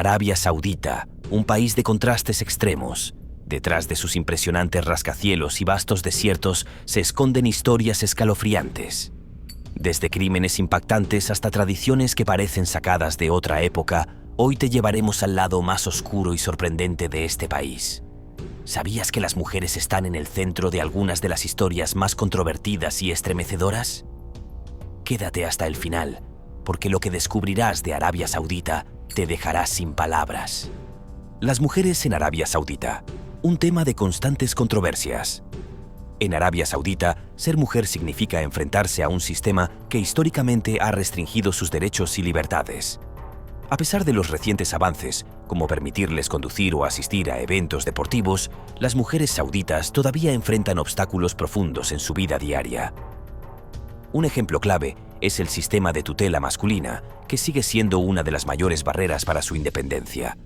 Arabia Saudita, un país de contrastes extremos. Detrás de sus impresionantes rascacielos y vastos desiertos se esconden historias escalofriantes. Desde crímenes impactantes hasta tradiciones que parecen sacadas de otra época, hoy te llevaremos al lado más oscuro y sorprendente de este país. ¿Sabías que las mujeres están en el centro de algunas de las historias más controvertidas y estremecedoras? Quédate hasta el final, porque lo que descubrirás de Arabia Saudita te dejará sin palabras. Las mujeres en Arabia Saudita, un tema de constantes controversias. En Arabia Saudita, ser mujer significa enfrentarse a un sistema que históricamente ha restringido sus derechos y libertades. A pesar de los recientes avances, como permitirles conducir o asistir a eventos deportivos, las mujeres sauditas todavía enfrentan obstáculos profundos en su vida diaria. Un ejemplo clave es el sistema de tutela masculina, que sigue siendo una de las mayores barreras para su independencia.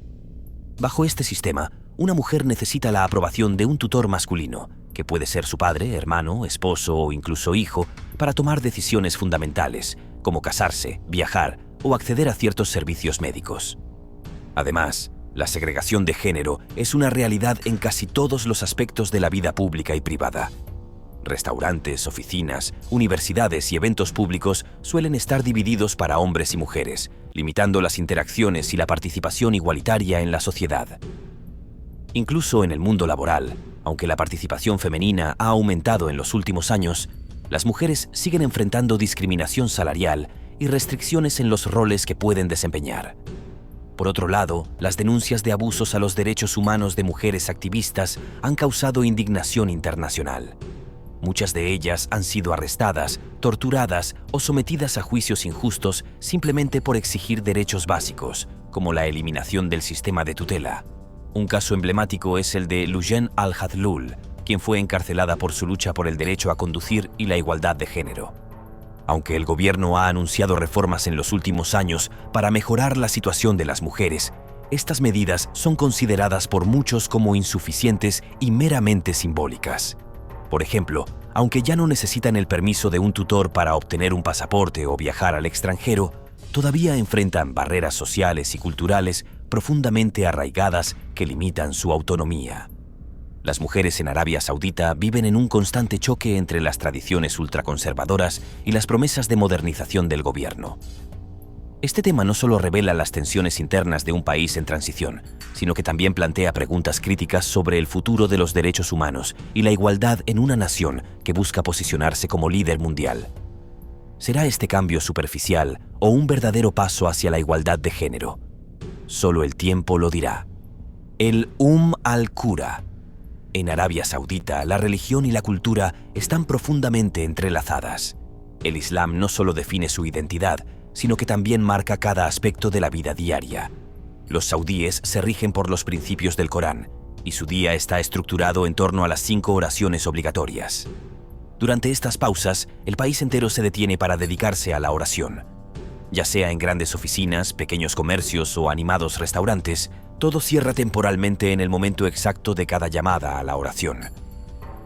Bajo este sistema, una mujer necesita la aprobación de un tutor masculino, que puede ser su padre, hermano, esposo o incluso hijo, para tomar decisiones fundamentales, como casarse, viajar o acceder a ciertos servicios médicos. Además, la segregación de género es una realidad en casi todos los aspectos de la vida pública y privada. Restaurantes, oficinas, universidades y eventos públicos suelen estar divididos para hombres y mujeres, limitando las interacciones y la participación igualitaria en la sociedad. Incluso en el mundo laboral, aunque la participación femenina ha aumentado en los últimos años, las mujeres siguen enfrentando discriminación salarial y restricciones en los roles que pueden desempeñar. Por otro lado, las denuncias de abusos a los derechos humanos de mujeres activistas han causado indignación internacional. Muchas de ellas han sido arrestadas, torturadas o sometidas a juicios injustos simplemente por exigir derechos básicos, como la eliminación del sistema de tutela. Un caso emblemático es el de Loujain Al-Hathloul, quien fue encarcelada por su lucha por el derecho a conducir y la igualdad de género. Aunque el gobierno ha anunciado reformas en los últimos años para mejorar la situación de las mujeres, estas medidas son consideradas por muchos como insuficientes y meramente simbólicas. Por ejemplo, aunque ya no necesitan el permiso de un tutor para obtener un pasaporte o viajar al extranjero, todavía enfrentan barreras sociales y culturales profundamente arraigadas que limitan su autonomía. Las mujeres en Arabia Saudita viven en un constante choque entre las tradiciones ultraconservadoras y las promesas de modernización del gobierno. Este tema no solo revela las tensiones internas de un país en transición, sino que también plantea preguntas críticas sobre el futuro de los derechos humanos y la igualdad en una nación que busca posicionarse como líder mundial. ¿Será este cambio superficial o un verdadero paso hacia la igualdad de género? Solo el tiempo lo dirá. El al-Qura. En Arabia Saudita, la religión y la cultura están profundamente entrelazadas. El Islam no solo define su identidad, sino que también marca cada aspecto de la vida diaria. Los saudíes se rigen por los principios del Corán, y su día está estructurado en torno a las 5 oraciones obligatorias. Durante estas pausas, el país entero se detiene para dedicarse a la oración. Ya sea en grandes oficinas, pequeños comercios o animados restaurantes, todo cierra temporalmente en el momento exacto de cada llamada a la oración.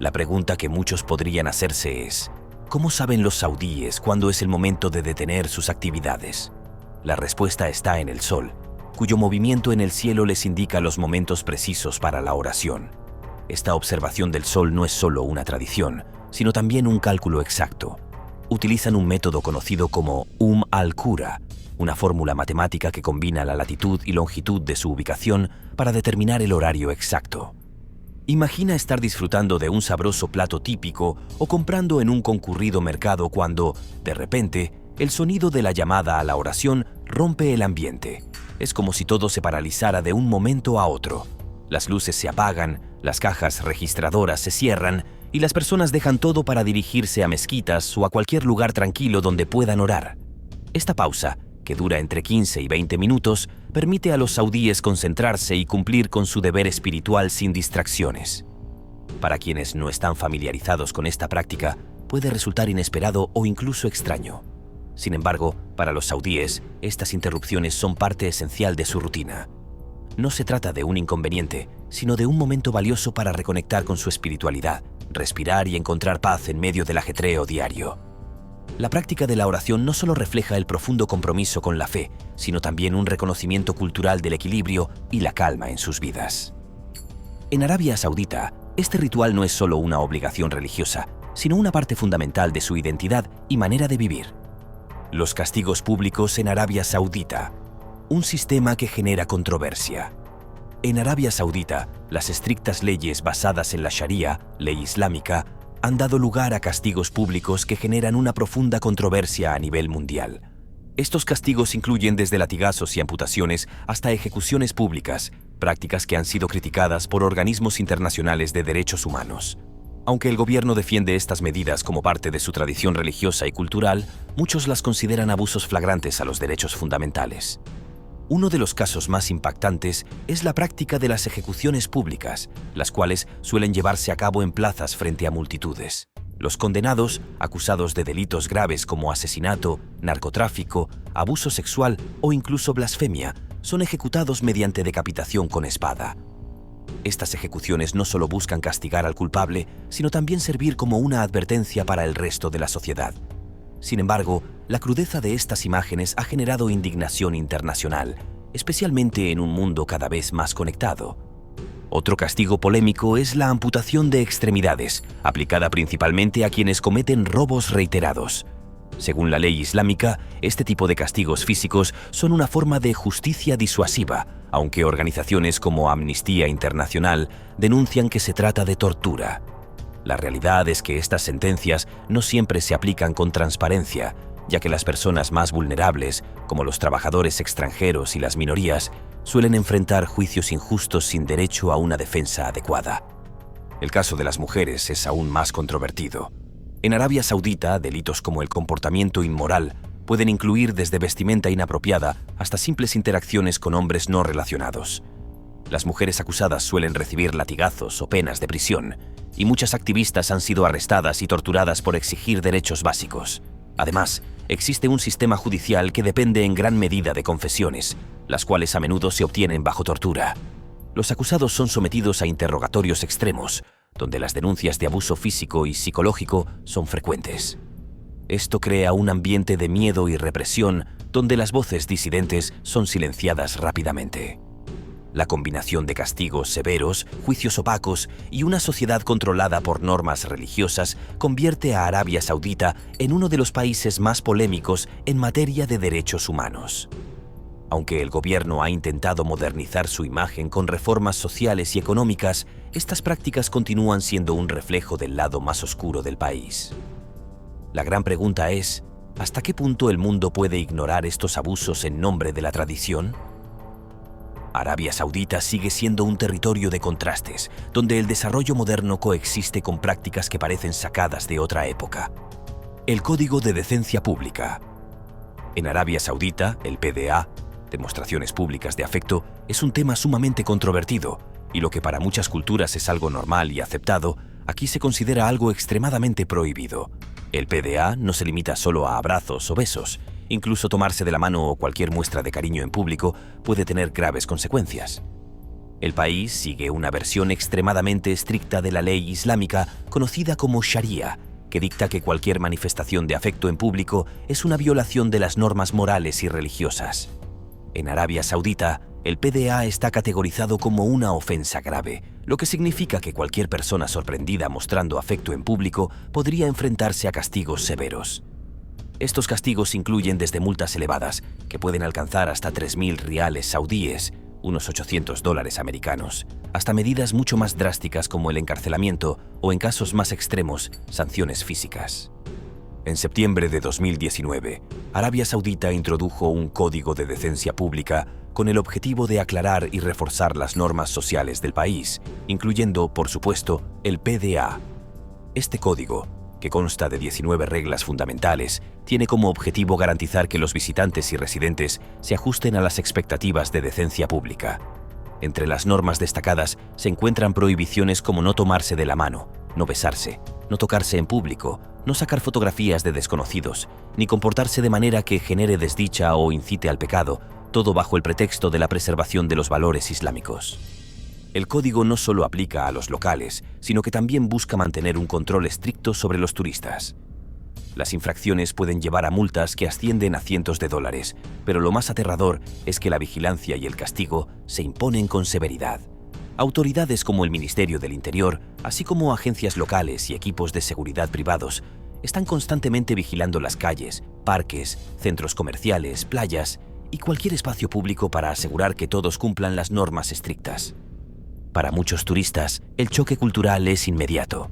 La pregunta que muchos podrían hacerse es: ¿cómo saben los saudíes cuándo es el momento de detener sus actividades? La respuesta está en el sol, cuyo movimiento en el cielo les indica los momentos precisos para la oración. Esta observación del sol no es solo una tradición, sino también un cálculo exacto. Utilizan un método conocido como al-Qura, una fórmula matemática que combina la latitud y longitud de su ubicación para determinar el horario exacto. Imagina estar disfrutando de un sabroso plato típico o comprando en un concurrido mercado cuando, de repente, el sonido de la llamada a la oración rompe el ambiente. Es como si todo se paralizara de un momento a otro. Las luces se apagan, las cajas registradoras se cierran y las personas dejan todo para dirigirse a mezquitas o a cualquier lugar tranquilo donde puedan orar. Esta pausa, que dura entre 15 y 20 minutos, permite a los saudíes concentrarse y cumplir con su deber espiritual sin distracciones. Para quienes no están familiarizados con esta práctica, puede resultar inesperado o incluso extraño. Sin embargo, para los saudíes, estas interrupciones son parte esencial de su rutina. No se trata de un inconveniente, sino de un momento valioso para reconectar con su espiritualidad, respirar y encontrar paz en medio del ajetreo diario. La práctica de la oración no solo refleja el profundo compromiso con la fe, sino también un reconocimiento cultural del equilibrio y la calma en sus vidas. En Arabia Saudita, este ritual no es solo una obligación religiosa, sino una parte fundamental de su identidad y manera de vivir. Los castigos públicos en Arabia Saudita, un sistema que genera controversia. En Arabia Saudita, las estrictas leyes basadas en la Sharia, ley islámica, han dado lugar a castigos públicos que generan una profunda controversia a nivel mundial. Estos castigos incluyen desde latigazos y amputaciones hasta ejecuciones públicas, prácticas que han sido criticadas por organismos internacionales de derechos humanos. Aunque el gobierno defiende estas medidas como parte de su tradición religiosa y cultural, muchos las consideran abusos flagrantes a los derechos fundamentales. Uno de los casos más impactantes es la práctica de las ejecuciones públicas, las cuales suelen llevarse a cabo en plazas frente a multitudes. Los condenados, acusados de delitos graves como asesinato, narcotráfico, abuso sexual o incluso blasfemia, son ejecutados mediante decapitación con espada. Estas ejecuciones no solo buscan castigar al culpable, sino también servir como una advertencia para el resto de la sociedad. Sin embargo, la crudeza de estas imágenes ha generado indignación internacional, especialmente en un mundo cada vez más conectado. Otro castigo polémico es la amputación de extremidades, aplicada principalmente a quienes cometen robos reiterados. Según la ley islámica, este tipo de castigos físicos son una forma de justicia disuasiva, aunque organizaciones como Amnistía Internacional denuncian que se trata de tortura. La realidad es que estas sentencias no siempre se aplican con transparencia, ya que las personas más vulnerables, como los trabajadores extranjeros y las minorías, suelen enfrentar juicios injustos sin derecho a una defensa adecuada. El caso de las mujeres es aún más controvertido. En Arabia Saudita, delitos como el comportamiento inmoral pueden incluir desde vestimenta inapropiada hasta simples interacciones con hombres no relacionados. Las mujeres acusadas suelen recibir latigazos o penas de prisión, y muchas activistas han sido arrestadas y torturadas por exigir derechos básicos. Además, existe un sistema judicial que depende en gran medida de confesiones, las cuales a menudo se obtienen bajo tortura. Los acusados son sometidos a interrogatorios extremos, donde las denuncias de abuso físico y psicológico son frecuentes. Esto crea un ambiente de miedo y represión donde las voces disidentes son silenciadas rápidamente. La combinación de castigos severos, juicios opacos y una sociedad controlada por normas religiosas convierte a Arabia Saudita en uno de los países más polémicos en materia de derechos humanos. Aunque el gobierno ha intentado modernizar su imagen con reformas sociales y económicas, estas prácticas continúan siendo un reflejo del lado más oscuro del país. La gran pregunta es, ¿hasta qué punto el mundo puede ignorar estos abusos en nombre de la tradición? Arabia Saudita sigue siendo un territorio de contrastes, donde el desarrollo moderno coexiste con prácticas que parecen sacadas de otra época. El Código de Decencia Pública. En Arabia Saudita, el PDA, demostraciones públicas de afecto, es un tema sumamente controvertido, y lo que para muchas culturas es algo normal y aceptado, aquí se considera algo extremadamente prohibido. El PDA no se limita solo a abrazos o besos. Incluso tomarse de la mano o cualquier muestra de cariño en público puede tener graves consecuencias. El país sigue una versión extremadamente estricta de la ley islámica conocida como Sharia, que dicta que cualquier manifestación de afecto en público es una violación de las normas morales y religiosas. En Arabia Saudita, el PDA está categorizado como una ofensa grave, lo que significa que cualquier persona sorprendida mostrando afecto en público podría enfrentarse a castigos severos. Estos castigos incluyen desde multas elevadas, que pueden alcanzar hasta 3.000 riales saudíes, unos $800 americanos, hasta medidas mucho más drásticas como el encarcelamiento o, en casos más extremos, sanciones físicas. En septiembre de 2019, Arabia Saudita introdujo un código de decencia pública con el objetivo de aclarar y reforzar las normas sociales del país, incluyendo, por supuesto, el PDA. Este código, que consta de 19 reglas fundamentales, tiene como objetivo garantizar que los visitantes y residentes se ajusten a las expectativas de decencia pública. Entre las normas destacadas se encuentran prohibiciones como no tomarse de la mano, no besarse, no tocarse en público, no sacar fotografías de desconocidos, ni comportarse de manera que genere desdicha o incite al pecado, todo bajo el pretexto de la preservación de los valores islámicos. El código no solo aplica a los locales, sino que también busca mantener un control estricto sobre los turistas. Las infracciones pueden llevar a multas que ascienden a cientos de dólares, pero lo más aterrador es que la vigilancia y el castigo se imponen con severidad. Autoridades como el Ministerio del Interior, así como agencias locales y equipos de seguridad privados, están constantemente vigilando las calles, parques, centros comerciales, playas y cualquier espacio público para asegurar que todos cumplan las normas estrictas. Para muchos turistas, el choque cultural es inmediato.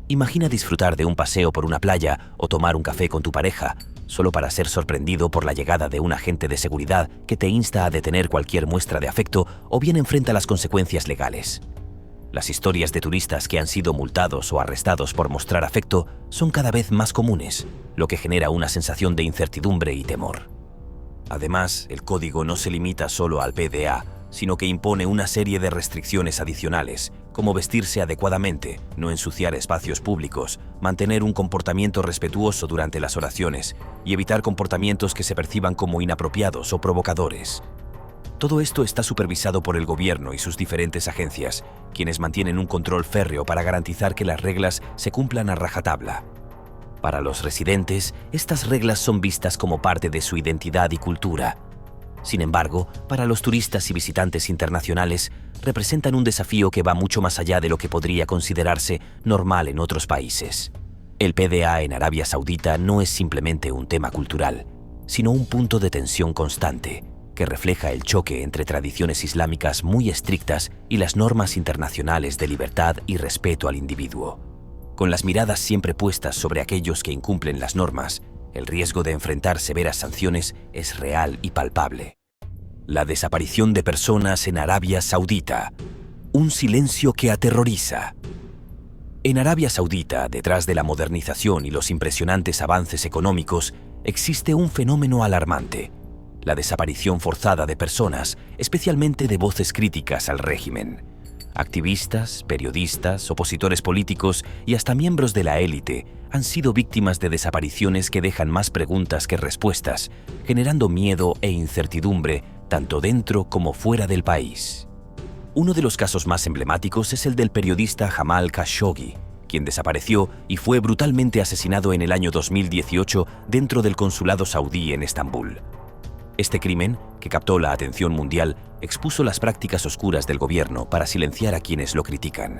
Imagina disfrutar de un paseo por una playa o tomar un café con tu pareja, solo para ser sorprendido por la llegada de un agente de seguridad que te insta a detener cualquier muestra de afecto o bien enfrenta las consecuencias legales. Las historias de turistas que han sido multados o arrestados por mostrar afecto son cada vez más comunes, lo que genera una sensación de incertidumbre y temor. Además, el código no se limita solo al PDA, sino que impone una serie de restricciones adicionales, como vestirse adecuadamente, no ensuciar espacios públicos, mantener un comportamiento respetuoso durante las oraciones y evitar comportamientos que se perciban como inapropiados o provocadores. Todo esto está supervisado por el gobierno y sus diferentes agencias, quienes mantienen un control férreo para garantizar que las reglas se cumplan a rajatabla. Para los residentes, estas reglas son vistas como parte de su identidad y cultura. Sin embargo, para los turistas y visitantes internacionales, representan un desafío que va mucho más allá de lo que podría considerarse normal en otros países. El PDA en Arabia Saudita no es simplemente un tema cultural, sino un punto de tensión constante, que refleja el choque entre tradiciones islámicas muy estrictas y las normas internacionales de libertad y respeto al individuo. Con las miradas siempre puestas sobre aquellos que incumplen las normas, el riesgo de enfrentar severas sanciones es real y palpable. La desaparición de personas en Arabia Saudita. Un silencio que aterroriza. En Arabia Saudita, detrás de la modernización y los impresionantes avances económicos, existe un fenómeno alarmante: la desaparición forzada de personas, especialmente de voces críticas al régimen. Activistas, periodistas, opositores políticos y hasta miembros de la élite han sido víctimas de desapariciones que dejan más preguntas que respuestas, generando miedo e incertidumbre tanto dentro como fuera del país. Uno de los casos más emblemáticos es el del periodista Jamal Khashoggi, quien desapareció y fue brutalmente asesinado en el año 2018 dentro del consulado saudí en Estambul. Este crimen, que captó la atención mundial, expuso las prácticas oscuras del gobierno para silenciar a quienes lo critican.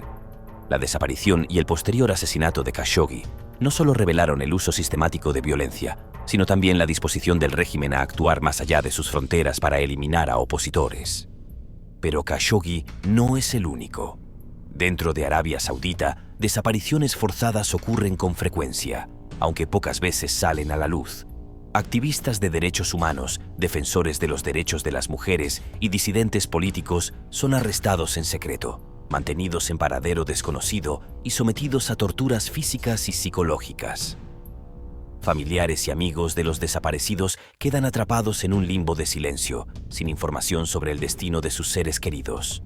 La desaparición y el posterior asesinato de Khashoggi no solo revelaron el uso sistemático de violencia, sino también la disposición del régimen a actuar más allá de sus fronteras para eliminar a opositores. Pero Khashoggi no es el único. Dentro de Arabia Saudita, desapariciones forzadas ocurren con frecuencia, aunque pocas veces salen a la luz. Activistas de derechos humanos, defensores de los derechos de las mujeres y disidentes políticos son arrestados en secreto, mantenidos en paradero desconocido y sometidos a torturas físicas y psicológicas. Familiares y amigos de los desaparecidos quedan atrapados en un limbo de silencio, sin información sobre el destino de sus seres queridos.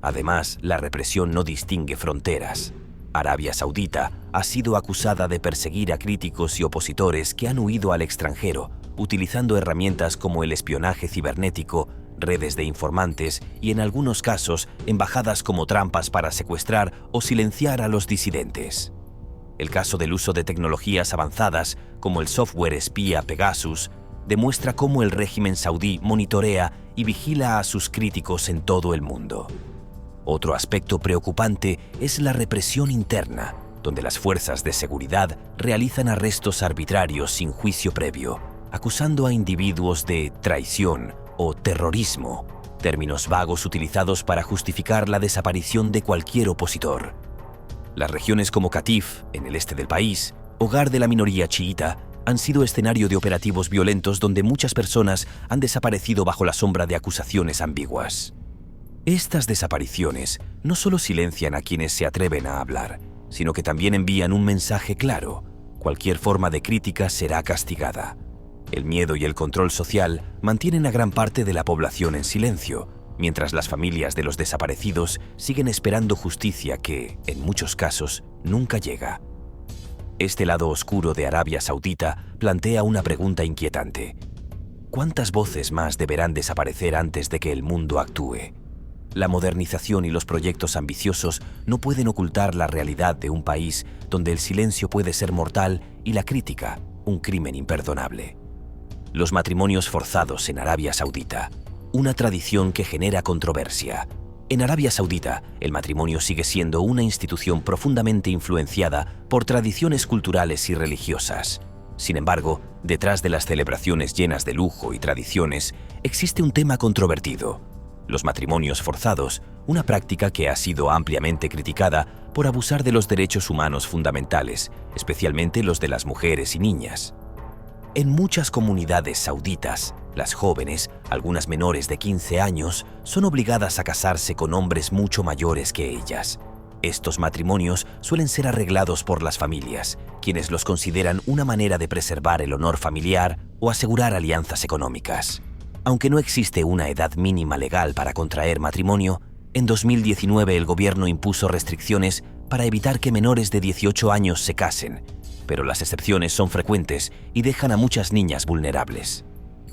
Además, la represión no distingue fronteras. Arabia Saudita ha sido acusada de perseguir a críticos y opositores que han huido al extranjero, utilizando herramientas como el espionaje cibernético, redes de informantes y, en algunos casos, embajadas como trampas para secuestrar o silenciar a los disidentes. El caso del uso de tecnologías avanzadas, como el software espía Pegasus, demuestra cómo el régimen saudí monitorea y vigila a sus críticos en todo el mundo. Otro aspecto preocupante es la represión interna, donde las fuerzas de seguridad realizan arrestos arbitrarios sin juicio previo, acusando a individuos de traición o terrorismo, términos vagos utilizados para justificar la desaparición de cualquier opositor. Las regiones como Qatif, en el este del país, hogar de la minoría chiita, han sido escenario de operativos violentos donde muchas personas han desaparecido bajo la sombra de acusaciones ambiguas. Estas desapariciones no solo silencian a quienes se atreven a hablar, sino que también envían un mensaje claro: cualquier forma de crítica será castigada. El miedo y el control social mantienen a gran parte de la población en silencio, mientras las familias de los desaparecidos siguen esperando justicia que, en muchos casos, nunca llega. Este lado oscuro de Arabia Saudita plantea una pregunta inquietante: ¿cuántas voces más deberán desaparecer antes de que el mundo actúe? La modernización y los proyectos ambiciosos no pueden ocultar la realidad de un país donde el silencio puede ser mortal y la crítica un crimen imperdonable. Los matrimonios forzados en Arabia Saudita, una tradición que genera controversia. En Arabia Saudita, el matrimonio sigue siendo una institución profundamente influenciada por tradiciones culturales y religiosas. Sin embargo, detrás de las celebraciones llenas de lujo y tradiciones, existe un tema controvertido: los matrimonios forzados, una práctica que ha sido ampliamente criticada por abusar de los derechos humanos fundamentales, especialmente los de las mujeres y niñas. En muchas comunidades sauditas, las jóvenes, algunas menores de 15 años, son obligadas a casarse con hombres mucho mayores que ellas. Estos matrimonios suelen ser arreglados por las familias, quienes los consideran una manera de preservar el honor familiar o asegurar alianzas económicas. Aunque no existe una edad mínima legal para contraer matrimonio, en 2019 el gobierno impuso restricciones para evitar que menores de 18 años se casen, pero las excepciones son frecuentes y dejan a muchas niñas vulnerables.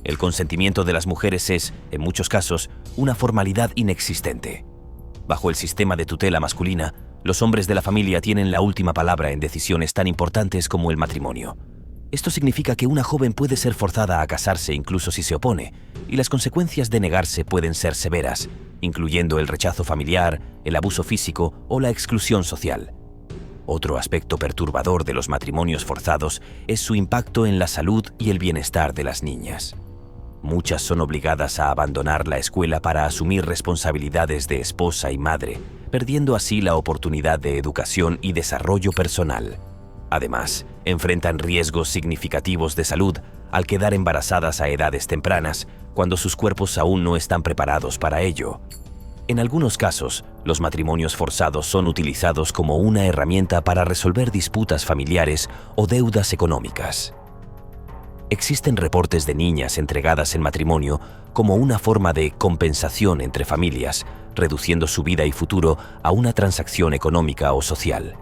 El consentimiento de las mujeres es, en muchos casos, una formalidad inexistente. Bajo el sistema de tutela masculina, los hombres de la familia tienen la última palabra en decisiones tan importantes como el matrimonio. Esto significa que una joven puede ser forzada a casarse incluso si se opone, y las consecuencias de negarse pueden ser severas, incluyendo el rechazo familiar, el abuso físico o la exclusión social. Otro aspecto perturbador de los matrimonios forzados es su impacto en la salud y el bienestar de las niñas. Muchas son obligadas a abandonar la escuela para asumir responsabilidades de esposa y madre, perdiendo así la oportunidad de educación y desarrollo personal. Además, enfrentan riesgos significativos de salud al quedar embarazadas a edades tempranas, cuando sus cuerpos aún no están preparados para ello. En algunos casos, los matrimonios forzados son utilizados como una herramienta para resolver disputas familiares o deudas económicas. Existen reportes de niñas entregadas en matrimonio como una forma de compensación entre familias, reduciendo su vida y futuro a una transacción económica o social.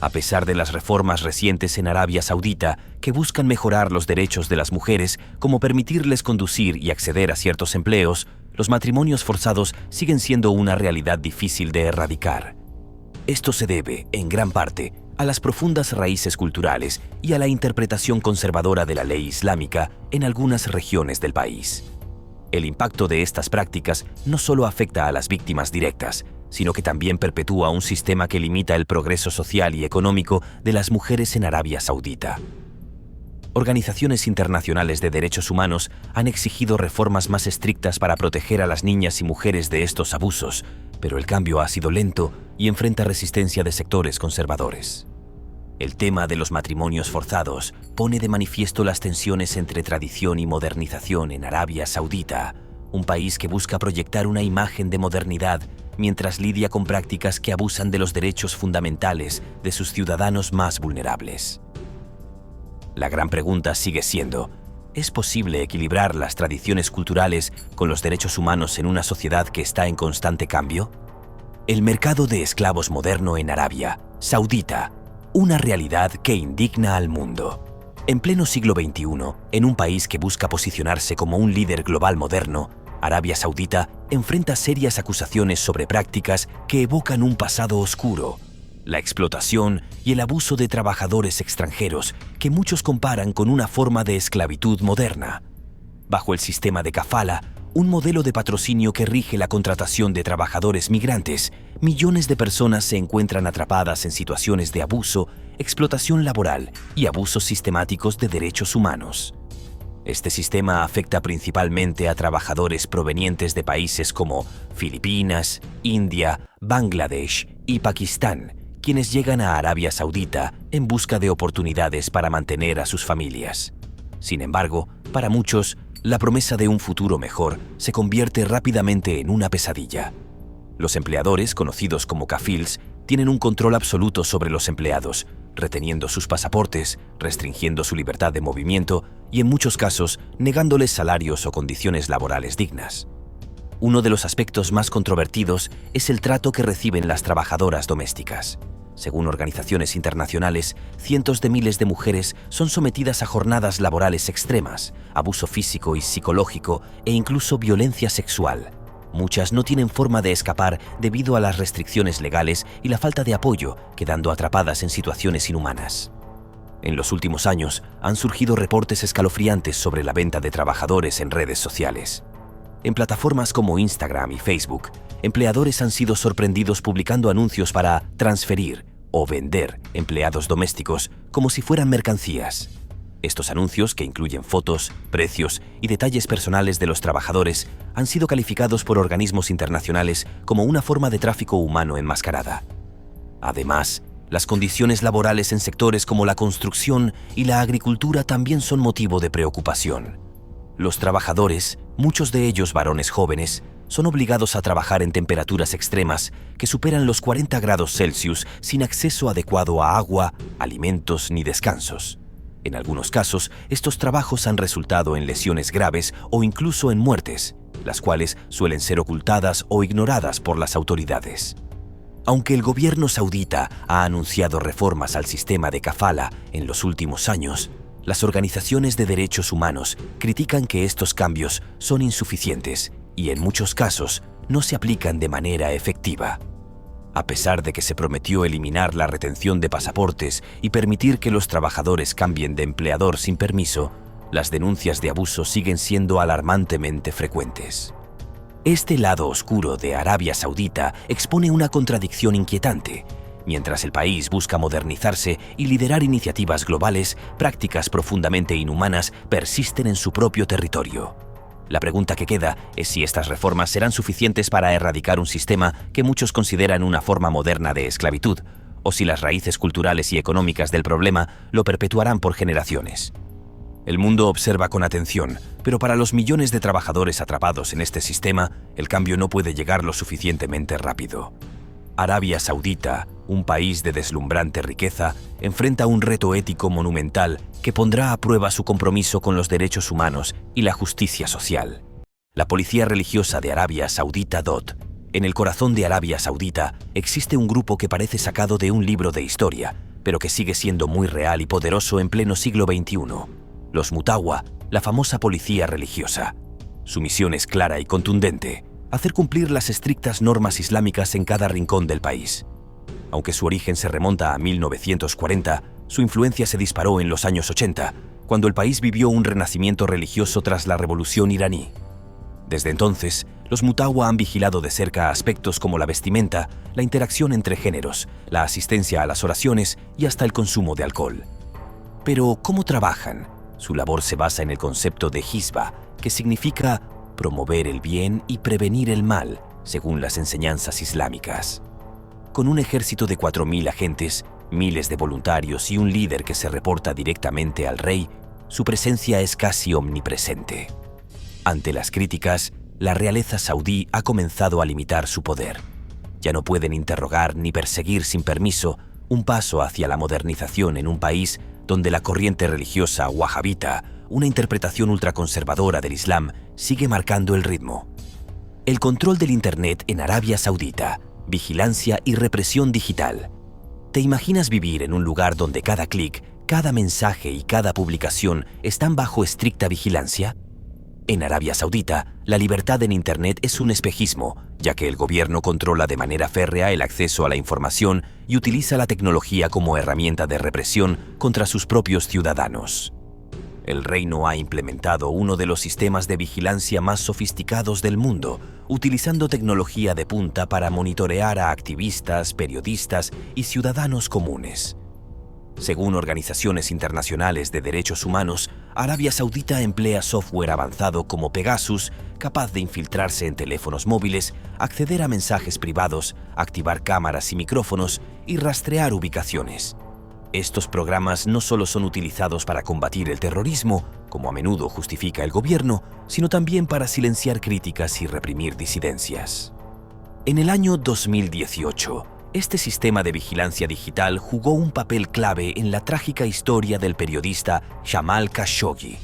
A pesar de las reformas recientes en Arabia Saudita que buscan mejorar los derechos de las mujeres, como permitirles conducir y acceder a ciertos empleos, los matrimonios forzados siguen siendo una realidad difícil de erradicar. Esto se debe, en gran parte, a las profundas raíces culturales y a la interpretación conservadora de la ley islámica en algunas regiones del país. El impacto de estas prácticas no solo afecta a las víctimas directas, sino que también perpetúa un sistema que limita el progreso social y económico de las mujeres en Arabia Saudita. Organizaciones internacionales de derechos humanos han exigido reformas más estrictas para proteger a las niñas y mujeres de estos abusos, pero el cambio ha sido lento y enfrenta resistencia de sectores conservadores. El tema de los matrimonios forzados pone de manifiesto las tensiones entre tradición y modernización en Arabia Saudita, un país que busca proyectar una imagen de modernidad mientras lidia con prácticas que abusan de los derechos fundamentales de sus ciudadanos más vulnerables. La gran pregunta sigue siendo: ¿es posible equilibrar las tradiciones culturales con los derechos humanos en una sociedad que está en constante cambio? El mercado de esclavos moderno en Arabia Saudita, una realidad que indigna al mundo. En pleno siglo XXI, en un país que busca posicionarse como un líder global moderno, Arabia Saudita enfrenta serias acusaciones sobre prácticas que evocan un pasado oscuro, la explotación y el abuso de trabajadores extranjeros que muchos comparan con una forma de esclavitud moderna. Bajo el sistema de kafala, un modelo de patrocinio que rige la contratación de trabajadores migrantes, millones de personas se encuentran atrapadas en situaciones de abuso, explotación laboral y abusos sistemáticos de derechos humanos. Este sistema afecta principalmente a trabajadores provenientes de países como Filipinas, India, Bangladesh y Pakistán, quienes llegan a Arabia Saudita en busca de oportunidades para mantener a sus familias. Sin embargo, para muchos, la promesa de un futuro mejor se convierte rápidamente en una pesadilla. Los empleadores, conocidos como kafils, tienen un control absoluto sobre los empleados, reteniendo sus pasaportes, restringiendo su libertad de movimiento y, en muchos casos, negándoles salarios o condiciones laborales dignas. Uno de los aspectos más controvertidos es el trato que reciben las trabajadoras domésticas. Según organizaciones internacionales, cientos de miles de mujeres son sometidas a jornadas laborales extremas, abuso físico y psicológico e incluso violencia sexual. Muchas no tienen forma de escapar debido a las restricciones legales y la falta de apoyo, quedando atrapadas en situaciones inhumanas. En los últimos años han surgido reportes escalofriantes sobre la venta de trabajadores en redes sociales. En plataformas como Instagram y Facebook, empleadores han sido sorprendidos publicando anuncios para transferir o vender empleados domésticos como si fueran mercancías. Estos anuncios, que incluyen fotos, precios y detalles personales de los trabajadores, han sido calificados por organismos internacionales como una forma de tráfico humano enmascarada. Además, las condiciones laborales en sectores como la construcción y la agricultura también son motivo de preocupación. Los trabajadores, muchos de ellos varones jóvenes, son obligados a trabajar en temperaturas extremas que superan los 40 grados Celsius sin acceso adecuado a agua, alimentos ni descansos. En algunos casos, estos trabajos han resultado en lesiones graves o incluso en muertes, las cuales suelen ser ocultadas o ignoradas por las autoridades. Aunque el gobierno saudita ha anunciado reformas al sistema de kafala en los últimos años, las organizaciones de derechos humanos critican que estos cambios son insuficientes y en muchos casos no se aplican de manera efectiva. A pesar de que se prometió eliminar la retención de pasaportes y permitir que los trabajadores cambien de empleador sin permiso, las denuncias de abuso siguen siendo alarmantemente frecuentes. Este lado oscuro de Arabia Saudita expone una contradicción inquietante. Mientras el país busca modernizarse y liderar iniciativas globales, prácticas profundamente inhumanas persisten en su propio territorio. La pregunta que queda es si estas reformas serán suficientes para erradicar un sistema que muchos consideran una forma moderna de esclavitud, o si las raíces culturales y económicas del problema lo perpetuarán por generaciones. El mundo observa con atención, pero para los millones de trabajadores atrapados en este sistema, el cambio no puede llegar lo suficientemente rápido. Arabia Saudita, un país de deslumbrante riqueza, enfrenta un reto ético monumental que pondrá a prueba su compromiso con los derechos humanos y la justicia social. La Policía Religiosa de Arabia Saudita DOT. En el corazón de Arabia Saudita existe un grupo que parece sacado de un libro de historia, pero que sigue siendo muy real y poderoso en pleno siglo XXI. Los Mutawa, la famosa policía religiosa. Su misión es clara y contundente: hacer cumplir las estrictas normas islámicas en cada rincón del país. Aunque su origen se remonta a 1940, su influencia se disparó en los años 80, cuando el país vivió un renacimiento religioso tras la Revolución iraní. Desde entonces, los Mutawa han vigilado de cerca aspectos como la vestimenta, la interacción entre géneros, la asistencia a las oraciones y hasta el consumo de alcohol. Pero, ¿cómo trabajan? Su labor se basa en el concepto de Hizba, que significa promover el bien y prevenir el mal, según las enseñanzas islámicas. Con un ejército de 4.000 agentes, miles de voluntarios y un líder que se reporta directamente al rey, su presencia es casi omnipresente. Ante las críticas, la realeza saudí ha comenzado a limitar su poder. Ya no pueden interrogar ni perseguir sin permiso, un paso hacia la modernización en un país donde la corriente religiosa wahhabita, una interpretación ultraconservadora del Islam, sigue marcando el ritmo. El control del Internet en Arabia Saudita, vigilancia y represión digital. ¿Te imaginas vivir en un lugar donde cada clic, cada mensaje y cada publicación están bajo estricta vigilancia? En Arabia Saudita, la libertad en Internet es un espejismo, ya que el gobierno controla de manera férrea el acceso a la información y utiliza la tecnología como herramienta de represión contra sus propios ciudadanos. El reino ha implementado uno de los sistemas de vigilancia más sofisticados del mundo, utilizando tecnología de punta para monitorear a activistas, periodistas y ciudadanos comunes. Según organizaciones internacionales de derechos humanos, Arabia Saudita emplea software avanzado como Pegasus, capaz de infiltrarse en teléfonos móviles, acceder a mensajes privados, activar cámaras y micrófonos y rastrear ubicaciones. Estos programas no solo son utilizados para combatir el terrorismo, como a menudo justifica el gobierno, sino también para silenciar críticas y reprimir disidencias. En el año 2018, este sistema de vigilancia digital jugó un papel clave en la trágica historia del periodista Jamal Khashoggi.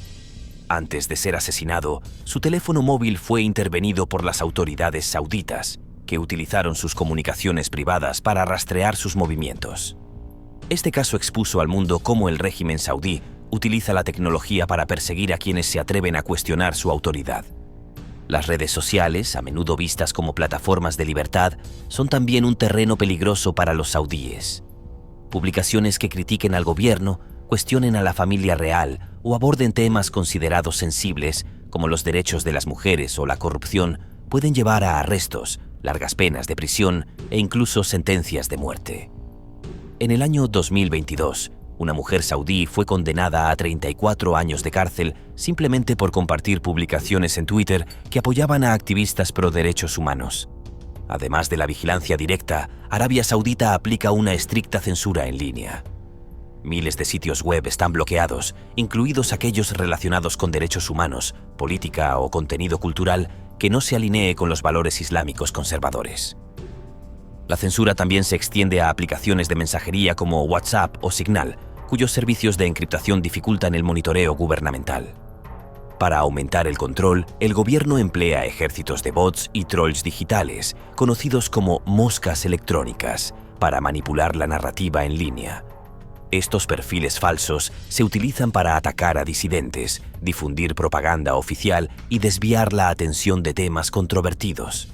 Antes de ser asesinado, su teléfono móvil fue intervenido por las autoridades sauditas, que utilizaron sus comunicaciones privadas para rastrear sus movimientos. Este caso expuso al mundo cómo el régimen saudí utiliza la tecnología para perseguir a quienes se atreven a cuestionar su autoridad. Las redes sociales, a menudo vistas como plataformas de libertad, son también un terreno peligroso para los saudíes. Publicaciones que critiquen al gobierno, cuestionen a la familia real o aborden temas considerados sensibles, como los derechos de las mujeres o la corrupción, pueden llevar a arrestos, largas penas de prisión e incluso sentencias de muerte. En el año 2022, una mujer saudí fue condenada a 34 años de cárcel simplemente por compartir publicaciones en Twitter que apoyaban a activistas pro derechos humanos. Además de la vigilancia directa, Arabia Saudita aplica una estricta censura en línea. Miles de sitios web están bloqueados, incluidos aquellos relacionados con derechos humanos, política o contenido cultural que no se alinee con los valores islámicos conservadores. La censura también se extiende a aplicaciones de mensajería como WhatsApp o Signal, cuyos servicios de encriptación dificultan el monitoreo gubernamental. Para aumentar el control, el gobierno emplea ejércitos de bots y trolls digitales, conocidos como moscas electrónicas, para manipular la narrativa en línea. Estos perfiles falsos se utilizan para atacar a disidentes, difundir propaganda oficial y desviar la atención de temas controvertidos.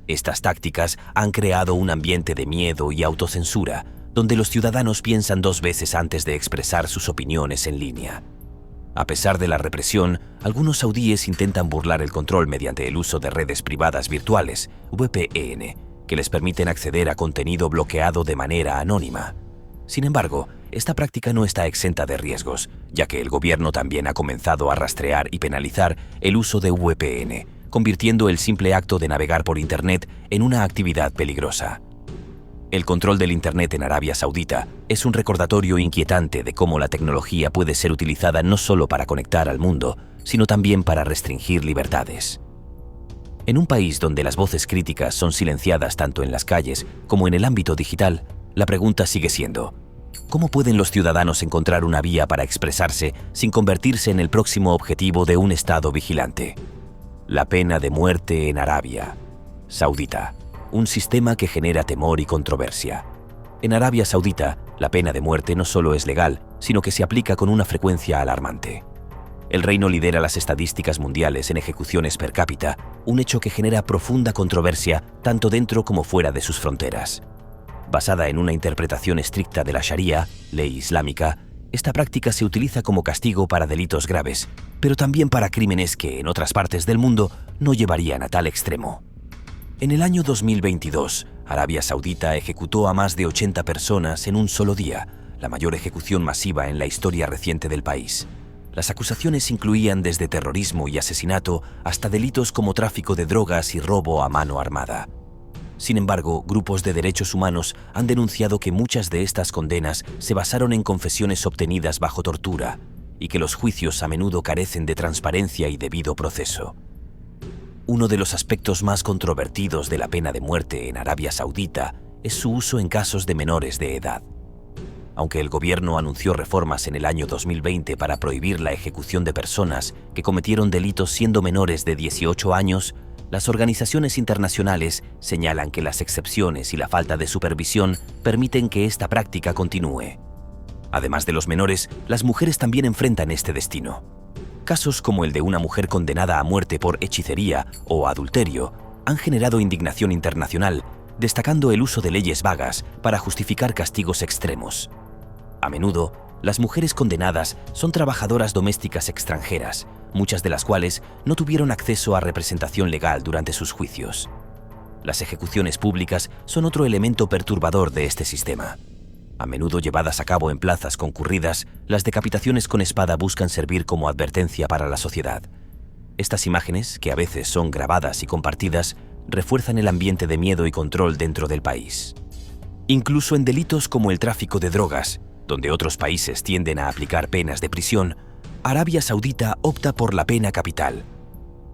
Estas tácticas han creado un ambiente de miedo y autocensura, donde los ciudadanos piensan dos veces antes de expresar sus opiniones en línea. A pesar de la represión, algunos saudíes intentan burlar el control mediante el uso de redes privadas virtuales, VPN, que les permiten acceder a contenido bloqueado de manera anónima. Sin embargo, esta práctica no está exenta de riesgos, ya que el gobierno también ha comenzado a rastrear y penalizar el uso de VPN, convirtiendo el simple acto de navegar por Internet en una actividad peligrosa. El control del Internet en Arabia Saudita es un recordatorio inquietante de cómo la tecnología puede ser utilizada no solo para conectar al mundo, sino también para restringir libertades. En un país donde las voces críticas son silenciadas tanto en las calles como en el ámbito digital, la pregunta sigue siendo: ¿cómo pueden los ciudadanos encontrar una vía para expresarse sin convertirse en el próximo objetivo de un Estado vigilante? La pena de muerte en Arabia Saudita, un sistema que genera temor y controversia. En Arabia Saudita, la pena de muerte no solo es legal, sino que se aplica con una frecuencia alarmante. El reino lidera las estadísticas mundiales en ejecuciones per cápita, un hecho que genera profunda controversia tanto dentro como fuera de sus fronteras. Basada en una interpretación estricta de la Sharia, ley islámica, esta práctica se utiliza como castigo para delitos graves, pero también para crímenes que en otras partes del mundo no llevarían a tal extremo. En el año 2022, Arabia Saudita ejecutó a más de 80 personas en un solo día, la mayor ejecución masiva en la historia reciente del país. Las acusaciones incluían desde terrorismo y asesinato hasta delitos como tráfico de drogas y robo a mano armada. Sin embargo, grupos de derechos humanos han denunciado que muchas de estas condenas se basaron en confesiones obtenidas bajo tortura y que los juicios a menudo carecen de transparencia y debido proceso. Uno de los aspectos más controvertidos de la pena de muerte en Arabia Saudita es su uso en casos de menores de edad. Aunque el gobierno anunció reformas en el año 2020 para prohibir la ejecución de personas que cometieron delitos siendo menores de 18 años, las organizaciones internacionales señalan que las excepciones y la falta de supervisión permiten que esta práctica continúe. Además de los menores, las mujeres también enfrentan este destino. Casos como el de una mujer condenada a muerte por hechicería o adulterio han generado indignación internacional, destacando el uso de leyes vagas para justificar castigos extremos. A menudo, las mujeres condenadas son trabajadoras domésticas extranjeras, muchas de las cuales no tuvieron acceso a representación legal durante sus juicios. Las ejecuciones públicas son otro elemento perturbador de este sistema. A menudo llevadas a cabo en plazas concurridas, las decapitaciones con espada buscan servir como advertencia para la sociedad. Estas imágenes, que a veces son grabadas y compartidas, refuerzan el ambiente de miedo y control dentro del país. Incluso en delitos como el tráfico de drogas, donde otros países tienden a aplicar penas de prisión, Arabia Saudita opta por la pena capital.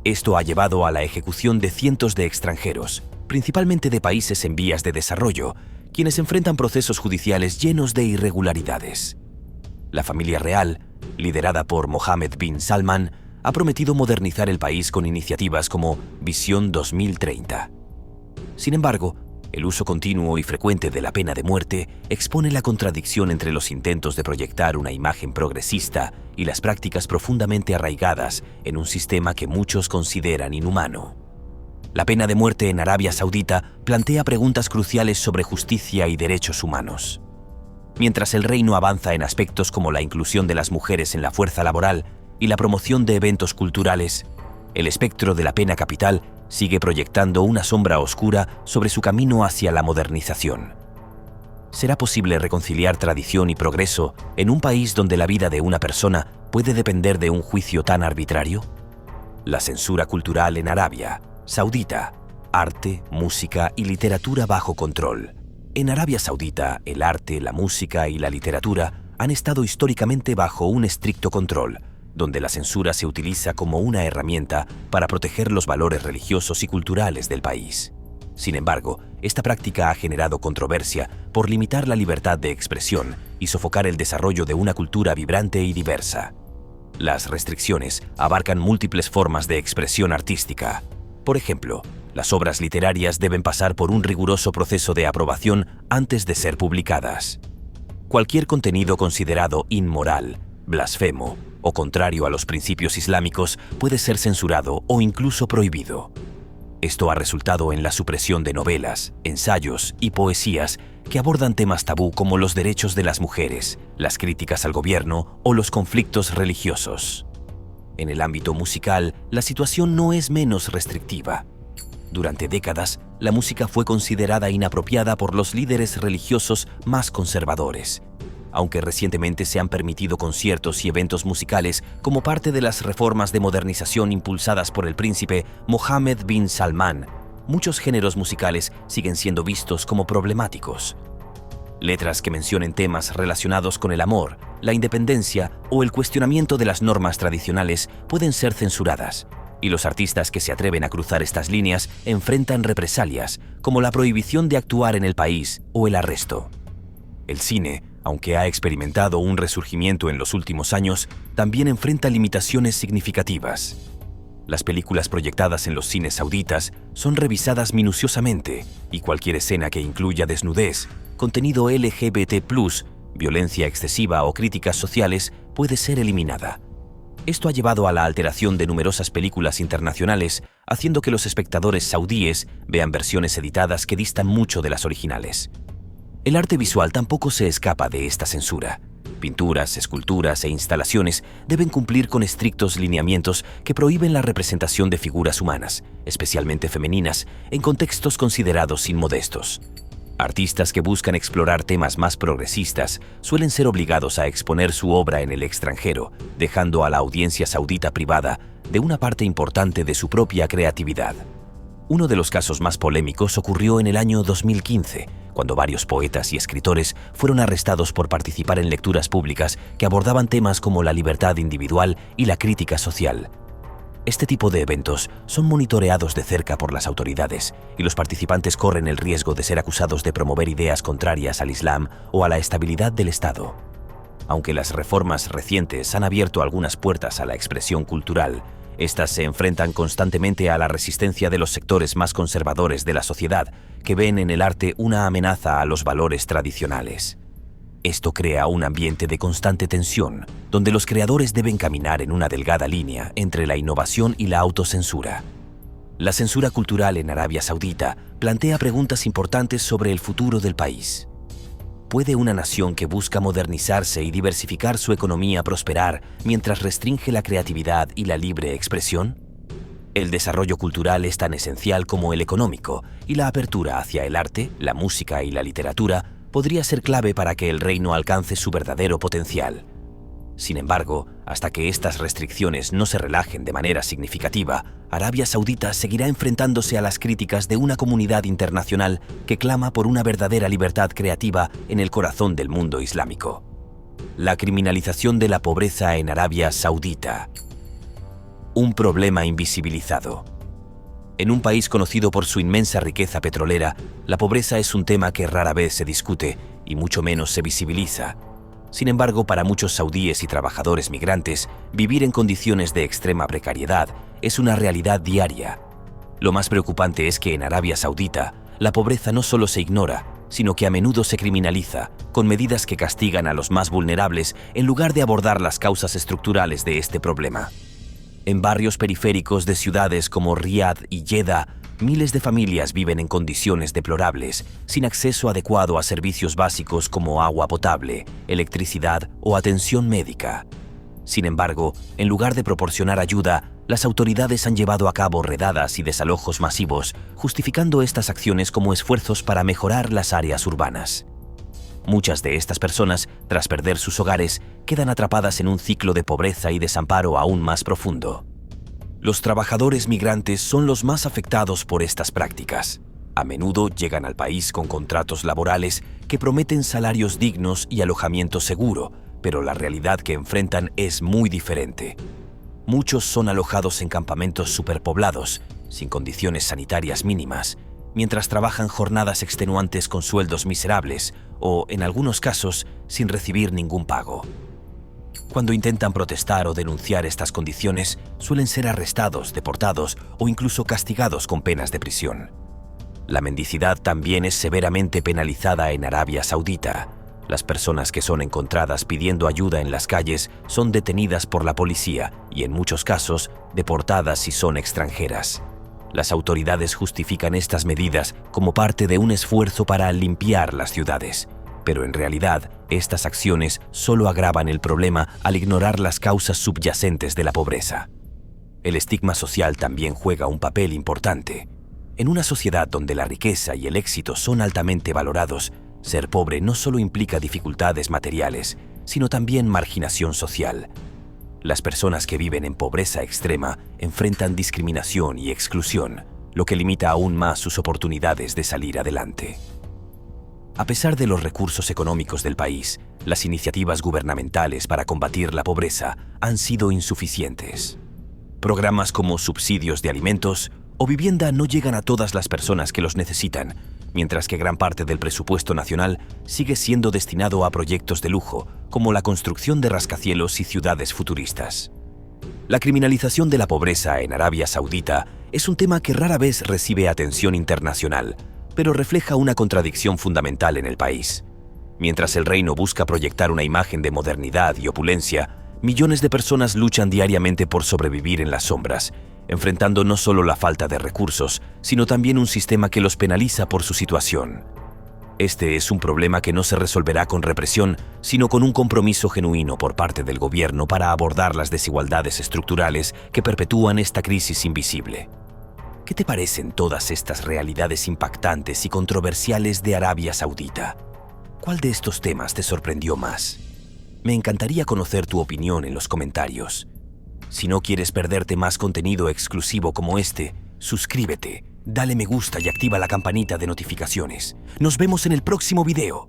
Esto ha llevado a la ejecución de cientos de extranjeros, principalmente de países en vías de desarrollo, quienes enfrentan procesos judiciales llenos de irregularidades. La familia real, liderada por Mohammed bin Salman, ha prometido modernizar el país con iniciativas como Visión 2030. Sin embargo, El uso continuo y frecuente de la pena de muerte expone la contradicción entre los intentos de proyectar una imagen progresista y las prácticas profundamente arraigadas en un sistema que muchos consideran inhumano. La pena de muerte en Arabia Saudita plantea preguntas cruciales sobre justicia y derechos humanos. Mientras el reino avanza en aspectos como la inclusión de las mujeres en la fuerza laboral y la promoción de eventos culturales, el espectro de la pena capital sigue proyectando una sombra oscura sobre su camino hacia la modernización. ¿Será posible reconciliar tradición y progreso en un país donde la vida de una persona puede depender de un juicio tan arbitrario? La censura cultural en Arabia Saudita. Arte, música y literatura bajo control. En Arabia Saudita, el arte, la música y la literatura han estado históricamente bajo un estricto control, donde la censura se utiliza como una herramienta para proteger los valores religiosos y culturales del país. Sin embargo, esta práctica ha generado controversia por limitar la libertad de expresión y sofocar el desarrollo de una cultura vibrante y diversa. Las restricciones abarcan múltiples formas de expresión artística. Por ejemplo, las obras literarias deben pasar por un riguroso proceso de aprobación antes de ser publicadas. Cualquier contenido considerado inmoral, blasfemo o contrario a los principios islámicos puede ser censurado o incluso prohibido. Esto ha resultado en la supresión de novelas, ensayos y poesías que abordan temas tabú como los derechos de las mujeres, las críticas al gobierno o los conflictos religiosos. En el ámbito musical, la situación no es menos restrictiva. Durante décadas, la música fue considerada inapropiada por los líderes religiosos más conservadores, aunque recientemente se han permitido conciertos y eventos musicales como parte de las reformas de modernización impulsadas por el príncipe Mohammed bin Salman. Muchos géneros musicales siguen siendo vistos como problemáticos. Letras que mencionen temas relacionados con el amor, la independencia o el cuestionamiento de las normas tradicionales pueden ser censuradas, y los artistas que se atreven a cruzar estas líneas enfrentan represalias, como la prohibición de actuar en el país o el arresto. El cine, aunque ha experimentado un resurgimiento en los últimos años, también enfrenta limitaciones significativas. Las películas proyectadas en los cines sauditas son revisadas minuciosamente y cualquier escena que incluya desnudez, contenido LGBT+, violencia excesiva o críticas sociales puede ser eliminada. Esto ha llevado a la alteración de numerosas películas internacionales, haciendo que los espectadores saudíes vean versiones editadas que distan mucho de las originales. El arte visual tampoco se escapa de esta censura. Pinturas, esculturas e instalaciones deben cumplir con estrictos lineamientos que prohíben la representación de figuras humanas, especialmente femeninas, en contextos considerados inmodestos. Artistas que buscan explorar temas más progresistas suelen ser obligados a exponer su obra en el extranjero, dejando a la audiencia saudita privada de una parte importante de su propia creatividad. Uno de los casos más polémicos ocurrió en el año 2015, cuando varios poetas y escritores fueron arrestados por participar en lecturas públicas que abordaban temas como la libertad individual y la crítica social. Este tipo de eventos son monitoreados de cerca por las autoridades y los participantes corren el riesgo de ser acusados de promover ideas contrarias al Islam o a la estabilidad del Estado. Aunque las reformas recientes han abierto algunas puertas a la expresión cultural, estas se enfrentan constantemente a la resistencia de los sectores más conservadores de la sociedad, que ven en el arte una amenaza a los valores tradicionales. Esto crea un ambiente de constante tensión, donde los creadores deben caminar en una delgada línea entre la innovación y la autocensura. La censura cultural en Arabia Saudita plantea preguntas importantes sobre el futuro del país. ¿Puede una nación que busca modernizarse y diversificar su economía prosperar mientras restringe la creatividad y la libre expresión? El desarrollo cultural es tan esencial como el económico, y la apertura hacia el arte, la música y la literatura podría ser clave para que el reino alcance su verdadero potencial. Sin embargo, hasta que estas restricciones no se relajen de manera significativa, Arabia Saudita seguirá enfrentándose a las críticas de una comunidad internacional que clama por una verdadera libertad creativa en el corazón del mundo islámico. La criminalización de la pobreza en Arabia Saudita. Un problema invisibilizado. En un país conocido por su inmensa riqueza petrolera, la pobreza es un tema que rara vez se discute y mucho menos se visibiliza. Sin embargo, para muchos saudíes y trabajadores migrantes, vivir en condiciones de extrema precariedad es una realidad diaria. Lo más preocupante es que en Arabia Saudita, la pobreza no solo se ignora, sino que a menudo se criminaliza, con medidas que castigan a los más vulnerables en lugar de abordar las causas estructurales de este problema. En barrios periféricos de ciudades como Riad y Jeddah, miles de familias viven en condiciones deplorables, sin acceso adecuado a servicios básicos como agua potable, electricidad o atención médica. Sin embargo, en lugar de proporcionar ayuda, las autoridades han llevado a cabo redadas y desalojos masivos, justificando estas acciones como esfuerzos para mejorar las áreas urbanas. Muchas de estas personas, tras perder sus hogares, quedan atrapadas en un ciclo de pobreza y desamparo aún más profundo. Los trabajadores migrantes son los más afectados por estas prácticas. A menudo llegan al país con contratos laborales que prometen salarios dignos y alojamiento seguro, pero la realidad que enfrentan es muy diferente. Muchos son alojados en campamentos superpoblados, sin condiciones sanitarias mínimas, mientras trabajan jornadas extenuantes con sueldos miserables o, en algunos casos, sin recibir ningún pago. Cuando intentan protestar o denunciar estas condiciones, suelen ser arrestados, deportados o incluso castigados con penas de prisión. La mendicidad también es severamente penalizada en Arabia Saudita. Las personas que son encontradas pidiendo ayuda en las calles son detenidas por la policía y, en muchos casos, deportadas si son extranjeras. Las autoridades justifican estas medidas como parte de un esfuerzo para limpiar las ciudades, pero en realidad estas acciones solo agravan el problema al ignorar las causas subyacentes de la pobreza. El estigma social también juega un papel importante. En una sociedad donde la riqueza y el éxito son altamente valorados, ser pobre no solo implica dificultades materiales, sino también marginación social. Las personas que viven en pobreza extrema enfrentan discriminación y exclusión, lo que limita aún más sus oportunidades de salir adelante. A pesar de los recursos económicos del país, las iniciativas gubernamentales para combatir la pobreza han sido insuficientes. Programas como subsidios de alimentos o vivienda no llegan a todas las personas que los necesitan, mientras que gran parte del presupuesto nacional sigue siendo destinado a proyectos de lujo, como la construcción de rascacielos y ciudades futuristas. La criminalización de la pobreza en Arabia Saudita es un tema que rara vez recibe atención internacional, pero refleja una contradicción fundamental en el país. Mientras el reino busca proyectar una imagen de modernidad y opulencia, millones de personas luchan diariamente por sobrevivir en las sombras, enfrentando no solo la falta de recursos, sino también un sistema que los penaliza por su situación. Este es un problema que no se resolverá con represión, sino con un compromiso genuino por parte del gobierno para abordar las desigualdades estructurales que perpetúan esta crisis invisible. ¿Qué te parecen todas estas realidades impactantes y controversiales de Arabia Saudita? ¿Cuál de estos temas te sorprendió más? Me encantaría conocer tu opinión en los comentarios. Si no quieres perderte más contenido exclusivo como este, suscríbete, dale me gusta y activa la campanita de notificaciones. Nos vemos en el próximo video.